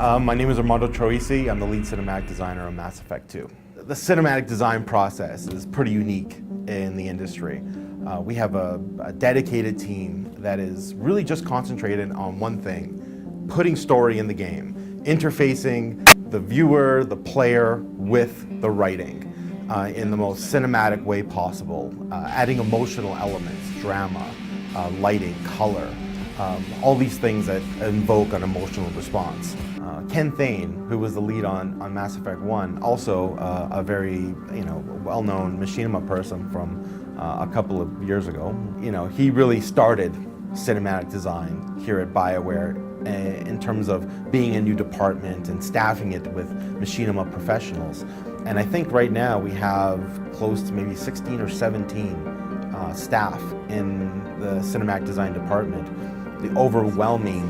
My name is Armando Troisi. I'm the lead cinematic designer on Mass Effect 2. The cinematic design process is pretty unique in the industry. We have a dedicated team that is really just concentrated on one thing: putting story in the game, interfacing the viewer, the player, with the writing in the most cinematic way possible, adding emotional elements, drama, lighting, color, all these things that invoke an emotional response. Ken Thane, who was the lead on Mass Effect 1, also a very well-known machinima person from a couple of years ago. He really started cinematic design here at BioWare in terms of being a new department and staffing it with machinima professionals. And I think right now we have close to maybe 16 or 17 staff in the cinematic design department. The overwhelming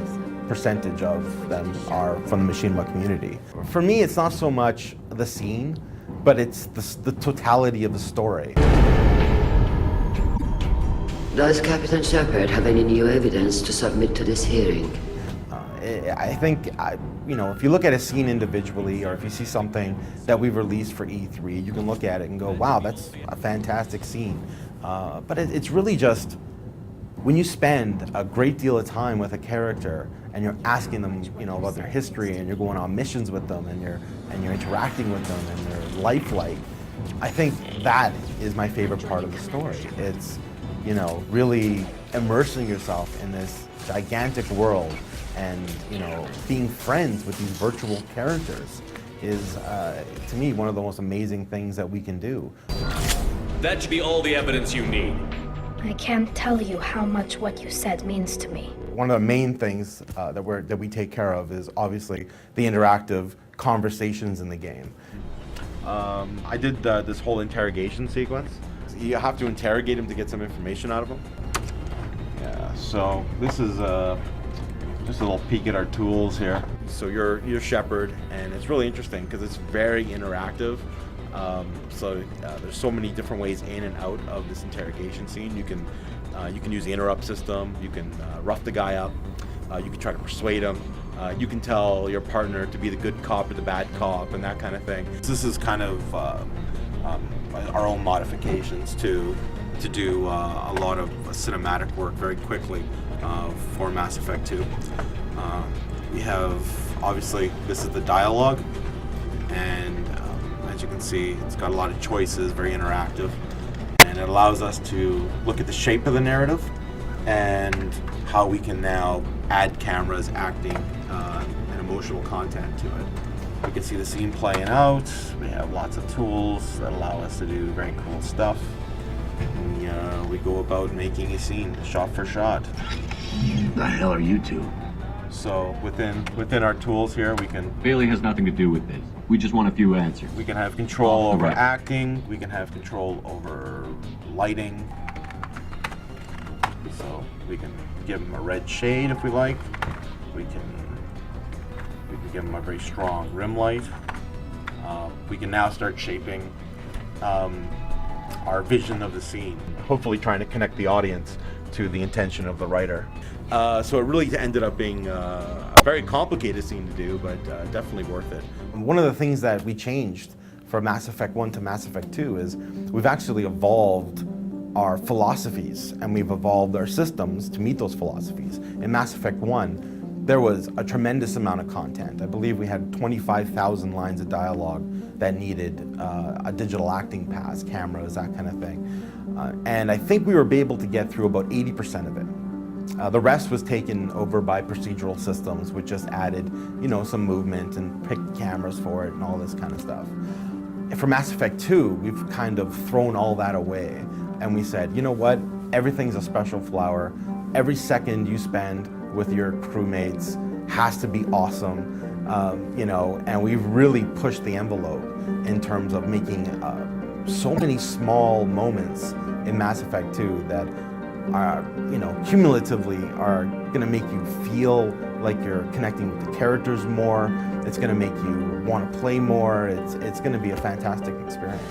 percentage of them are from the machinima community. For me, it's not so much the scene, but it's the totality of the story. Does Captain Shepard have any new evidence to submit to this hearing? I think, if you look at a scene individually, or if you see something that we've released for E3, you can look at it and go, wow, that's a fantastic scene. But it's really just, when you spend a great deal of time with a character and you're asking them, about their history, and you're going on missions with them, and you're interacting with them and their life light, I think that is my favorite part of the story. It's, really immersing yourself in this gigantic world, and being friends with these virtual characters is, to me, one of the most amazing things that we can do. That should be all the evidence you need. I can't tell you how much what you said means to me. One of the main things that we take care of is obviously the interactive conversations in the game. I did this whole interrogation sequence. You have to interrogate him to get some information out of him. Yeah, so this is just a little peek at our tools here. So you're Shepard, and it's really interesting because it's very interactive. There's so many different ways in and out of this interrogation scene. You can use the interrupt system. You can rough the guy up. You can try to persuade him. You can tell your partner to be the good cop or the bad cop, and that kind of thing. This is kind of our own modifications to do a lot of cinematic work very quickly for Mass Effect 2. We have, obviously, this is the dialogue, and as you can see, it's got a lot of choices, very interactive, and it allows us to look at the shape of the narrative and how we can now add cameras, acting, and emotional content to it. We can see the scene playing out. We have lots of tools that allow us to do very cool stuff. We go about making a scene, shot for shot. The hell are you two? So within our tools here, we can... Bailey has nothing to do with this. We just want a few answers. We can have control over acting. We can have control over lighting. So we can give him a red shade if we like. We can give him a very strong rim light. We can now start shaping our vision of the scene, hopefully trying to connect the audience to the intention of the writer. So it really ended up being a very complicated scene to do, but definitely worth it. One of the things that we changed from Mass Effect 1 to Mass Effect 2 is we've actually evolved our philosophies, and we've evolved our systems to meet those philosophies. In Mass Effect 1, there was a tremendous amount of content. I believe we had 25,000 lines of dialogue that needed a digital acting pass, cameras, that kind of thing. And I think we were able to get through about 80% of it. The rest was taken over by procedural systems, which just added, some movement and picked cameras for it and all this kind of stuff. For Mass Effect 2, we've kind of thrown all that away, and we said, you know what? Everything's a special flower. Every second you spend with your crewmates has to be awesome, and we've really pushed the envelope in terms of making so many small moments in Mass Effect 2 that are, cumulatively are gonna make you feel like you're connecting with the characters more. It's gonna make you want to play more. It's gonna be a fantastic experience.